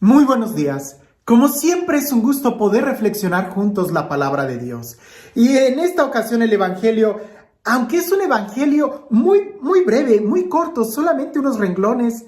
Muy buenos días. Como siempre es un gusto poder reflexionar juntos la palabra de Dios. Y en esta ocasión el Evangelio, aunque es un Evangelio muy breve, muy corto, solamente unos renglones,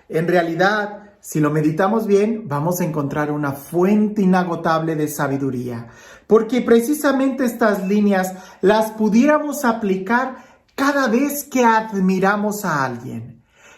en realidad, si lo meditamos bien, vamos a encontrar una fuente inagotable de sabiduría. Porque precisamente estas líneas las pudiéramos aplicar cada vez que admiramos a alguien.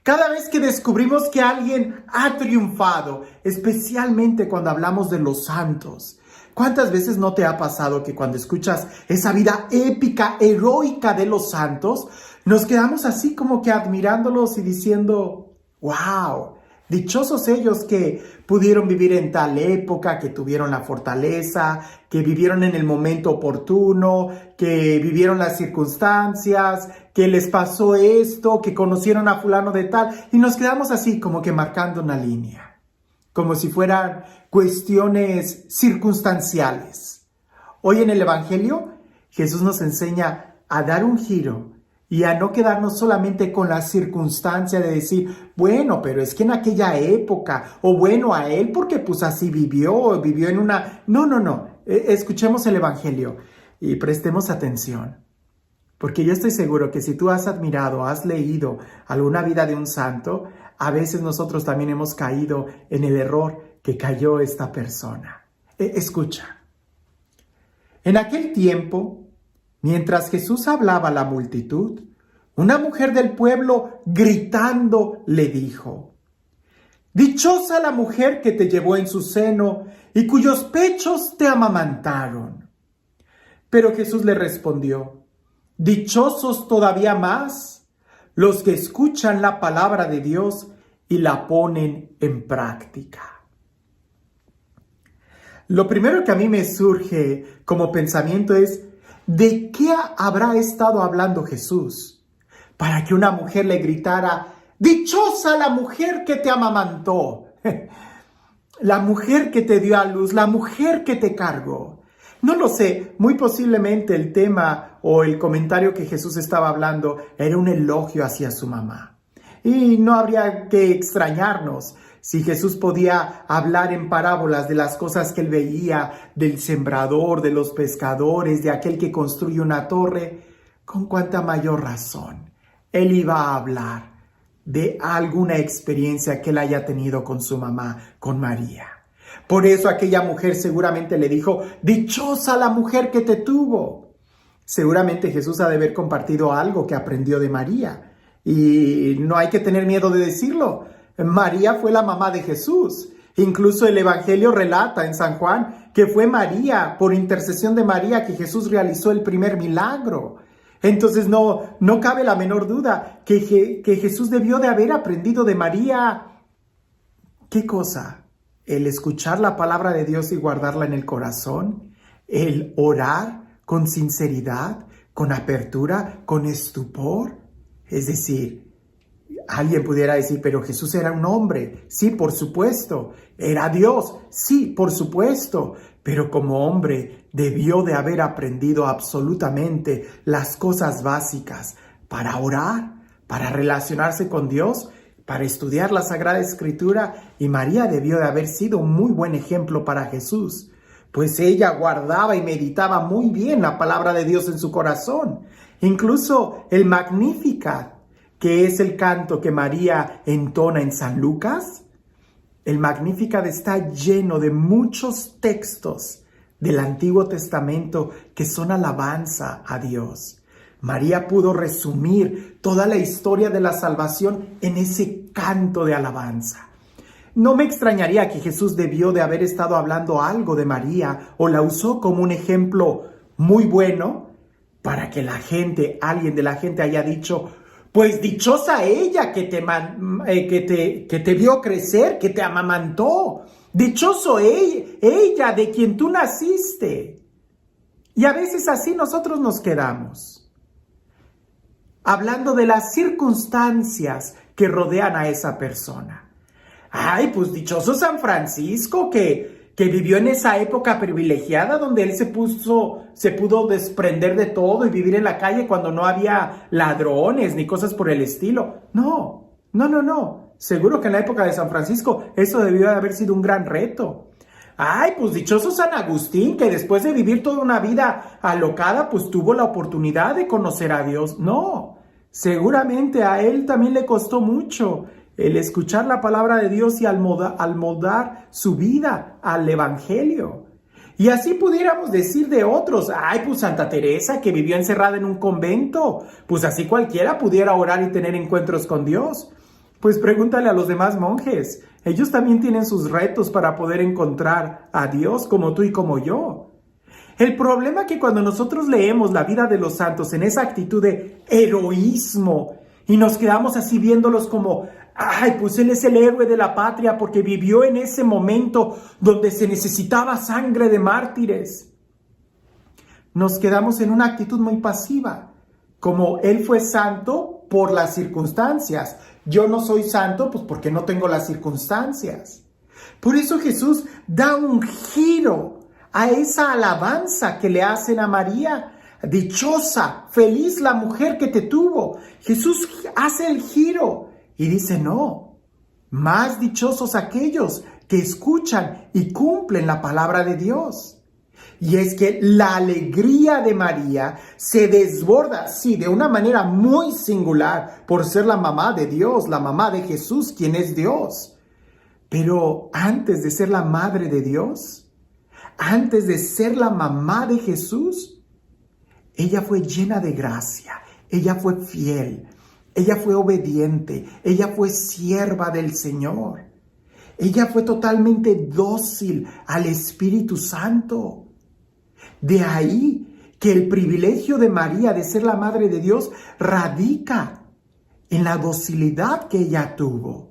Cada vez que descubrimos que alguien ha triunfado, especialmente cuando hablamos de los santos. ¿Cuántas veces no te ha pasado que cuando escuchas esa vida épica, heroica de los santos, nos quedamos así como que admirándolos y diciendo, wow, dichosos ellos que pudieron vivir en tal época, que tuvieron la fortaleza, que vivieron en el momento oportuno, que vivieron las circunstancias, que les pasó esto, que conocieron a fulano de tal, y nos quedamos así como que marcando una línea, como si fueran cuestiones circunstanciales. Hoy en el Evangelio, Jesús nos enseña a dar un giro y a no quedarnos solamente con la circunstancia de decir, bueno, pero es que en aquella época, o bueno, a él porque pues así vivió en una... No. Escuchemos el Evangelio y prestemos atención. Porque yo estoy seguro que si tú has admirado, has leído alguna vida de un santo, a veces nosotros también hemos caído en el error que cayó esta persona. Escucha. En aquel tiempo, mientras Jesús hablaba a la multitud, una mujer del pueblo gritando le dijo, «Dichosa la mujer que te llevó en su seno y cuyos pechos te amamantaron». Pero Jesús le respondió, «Dichosos todavía más los que escuchan la palabra de Dios y la ponen en práctica». Lo primero que a mí me surge como pensamiento es, ¿de qué habrá estado hablando Jesús para que una mujer le gritara, «Dichosa la mujer que te amamantó, la mujer que te dio a luz, la mujer que te cargó»? No lo sé, muy posiblemente el tema o el comentario que Jesús estaba hablando era un elogio hacia su mamá. Y no habría que extrañarnos si Jesús podía hablar en parábolas de las cosas que él veía, del sembrador, de los pescadores, de aquel que construye una torre, con cuánta mayor razón él iba a hablar de alguna experiencia que él haya tenido con su mamá, con María. Por eso aquella mujer seguramente le dijo, «Dichosa la mujer que te tuvo». Seguramente Jesús ha de haber compartido algo que aprendió de María. Y no hay que tener miedo de decirlo. María fue la mamá de Jesús. Incluso el Evangelio relata en San Juan que fue María, por intercesión de María, que Jesús realizó el primer milagro. Entonces no cabe la menor duda que Jesús debió de haber aprendido de María. ¿Qué cosa? El escuchar la palabra de Dios y guardarla en el corazón. El orar con sinceridad, con apertura, con estupor. Es decir, alguien pudiera decir, pero Jesús era un hombre. Sí, por supuesto. Era Dios. Sí, por supuesto. Pero como hombre debió de haber aprendido absolutamente las cosas básicas para orar, para relacionarse con Dios, para estudiar la Sagrada Escritura. Y María debió de haber sido un muy buen ejemplo para Jesús, pues ella guardaba y meditaba muy bien la palabra de Dios en su corazón. Incluso el Magnificat, que es el canto que María entona en San Lucas, el Magnificat está lleno de muchos textos del Antiguo Testamento que son alabanza a Dios. María pudo resumir toda la historia de la salvación en ese canto de alabanza. No me extrañaría que Jesús debió de haber estado hablando algo de María o la usó como un ejemplo muy bueno para que alguien de la gente haya dicho, pues dichosa ella que te vio crecer, que te amamantó. Dichoso ella de quien tú naciste. Y a veces así nosotros nos quedamos, hablando de las circunstancias que rodean a esa persona. Ay, pues dichoso San Francisco que vivió en esa época privilegiada donde él se pudo desprender de todo y vivir en la calle cuando no había ladrones ni cosas por el estilo. No. Seguro que en la época de San Francisco eso debió de haber sido un gran reto. Ay, pues dichoso San Agustín, que después de vivir toda una vida alocada, pues tuvo la oportunidad de conocer a Dios. No, seguramente a él también le costó mucho el escuchar la palabra de Dios y almoldar su vida al Evangelio. Y así pudiéramos decir de otros. Ay, pues Santa Teresa, que vivió encerrada en un convento. Pues así cualquiera pudiera orar y tener encuentros con Dios. Pues pregúntale a los demás monjes. Ellos también tienen sus retos para poder encontrar a Dios como tú y como yo. El problema es que cuando nosotros leemos la vida de los santos en esa actitud de heroísmo y nos quedamos así viéndolos como, ay, pues él es el héroe de la patria porque vivió en ese momento donde se necesitaba sangre de mártires. Nos quedamos en una actitud muy pasiva, como él fue santo por las circunstancias. Yo no soy santo, pues porque no tengo las circunstancias. Por eso Jesús da un giro a esa alabanza que le hacen a María. Dichosa, feliz la mujer que te tuvo. Jesús hace el giro y dice, no, más dichosos aquellos que escuchan y cumplen la palabra de Dios. Y es que la alegría de María se desborda, sí, de una manera muy singular, por ser la mamá de Dios, la mamá de Jesús, quien es Dios. Pero antes de ser la madre de Dios, antes de ser la mamá de Jesús, ella fue llena de gracia, ella fue fiel, ella fue obediente, ella fue sierva del Señor. Ella fue totalmente dócil al Espíritu Santo. De ahí que el privilegio de María de ser la madre de Dios radica en la docilidad que ella tuvo.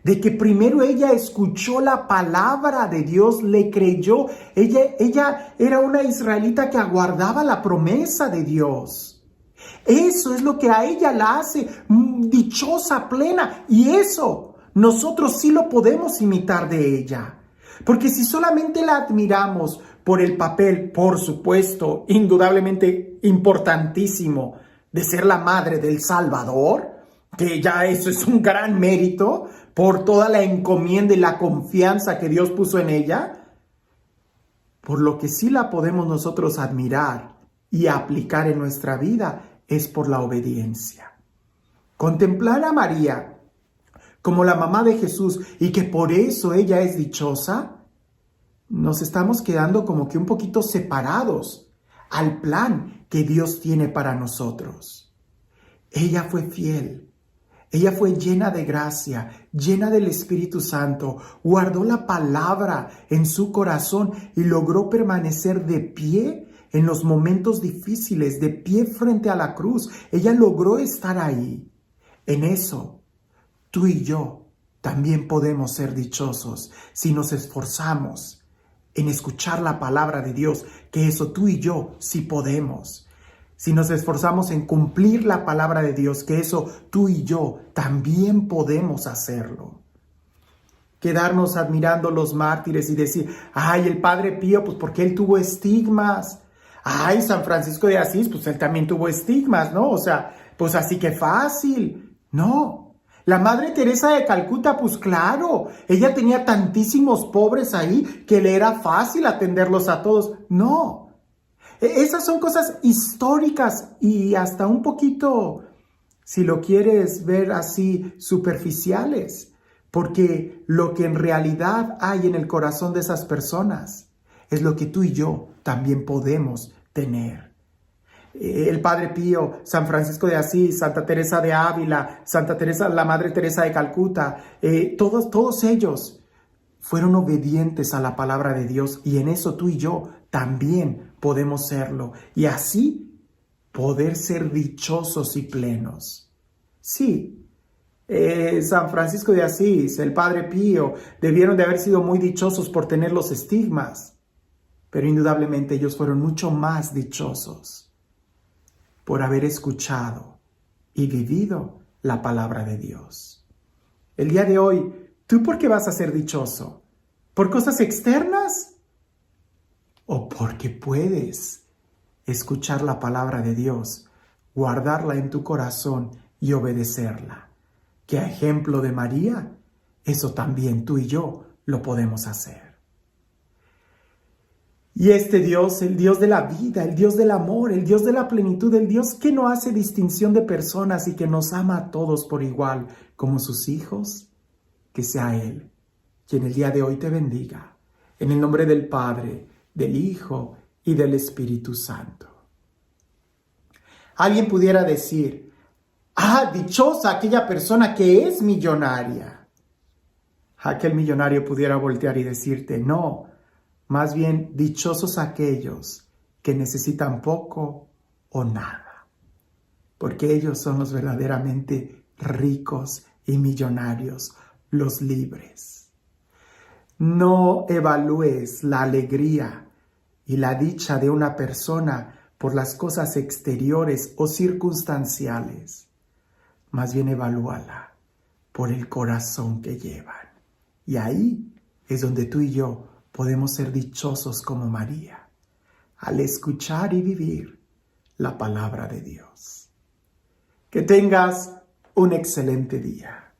De que primero ella escuchó la palabra de Dios, le creyó. Ella era una israelita que aguardaba la promesa de Dios. Eso es lo que a ella la hace dichosa, plena. Y eso nosotros sí lo podemos imitar de ella. Porque si solamente la admiramos por el papel, por supuesto, indudablemente importantísimo, de ser la madre del Salvador, que ya eso es un gran mérito, por toda la encomienda y la confianza que Dios puso en ella, por lo que sí la podemos nosotros admirar y aplicar en nuestra vida es por la obediencia. Contemplar a María como la mamá de Jesús y que por eso ella es dichosa, nos estamos quedando como que un poquito separados al plan que Dios tiene para nosotros. Ella fue fiel, ella fue llena de gracia, llena del Espíritu Santo, guardó la palabra en su corazón y logró permanecer de pie en los momentos difíciles, de pie frente a la cruz. Ella logró estar ahí. En eso, tú y yo también podemos ser dichosos si nos esforzamos en escuchar la palabra de Dios, que eso tú y yo sí podemos. Si nos esforzamos en cumplir la palabra de Dios, que eso tú y yo también podemos hacerlo. Quedarnos admirando los mártires y decir, ay, el Padre Pío, pues porque él tuvo estigmas. Ay, San Francisco de Asís, pues él también tuvo estigmas, ¿no? O sea, pues así que fácil. No. La Madre Teresa de Calcuta, pues claro, ella tenía tantísimos pobres ahí que le era fácil atenderlos a todos. No, esas son cosas históricas y hasta un poquito, si lo quieres ver así, superficiales, porque lo que en realidad hay en el corazón de esas personas es lo que tú y yo también podemos tener. El Padre Pío, San Francisco de Asís, Santa Teresa de Ávila, Santa Teresa, la Madre Teresa de Calcuta, todos ellos fueron obedientes a la palabra de Dios y en eso tú y yo también podemos serlo y así poder ser dichosos y plenos. Sí, San Francisco de Asís, el Padre Pío debieron de haber sido muy dichosos por tener los estigmas, pero indudablemente ellos fueron mucho más dichosos por haber escuchado y vivido la palabra de Dios. El día de hoy, ¿tú por qué vas a ser dichoso? ¿Por cosas externas? ¿O porque puedes escuchar la palabra de Dios, guardarla en tu corazón y obedecerla? que a ejemplo de María, eso también tú y yo lo podemos hacer. Y este Dios, el Dios de la vida, el Dios del amor, el Dios de la plenitud, el Dios que no hace distinción de personas y que nos ama a todos por igual como sus hijos, que sea Él quien el día de hoy te bendiga. En el nombre del Padre, del Hijo y del Espíritu Santo. Alguien pudiera decir, dichosa aquella persona que es millonaria. Aquel millonario pudiera voltear y decirte, no, más bien dichosos aquellos que necesitan poco o nada, porque ellos son los verdaderamente ricos y millonarios, los libres. No evalúes la alegría y la dicha de una persona por las cosas exteriores o circunstanciales. Más bien evalúala por el corazón que llevan. Y ahí es donde tú y yo podemos ser dichosos como María, al escuchar y vivir la palabra de Dios. Que tengas un excelente día.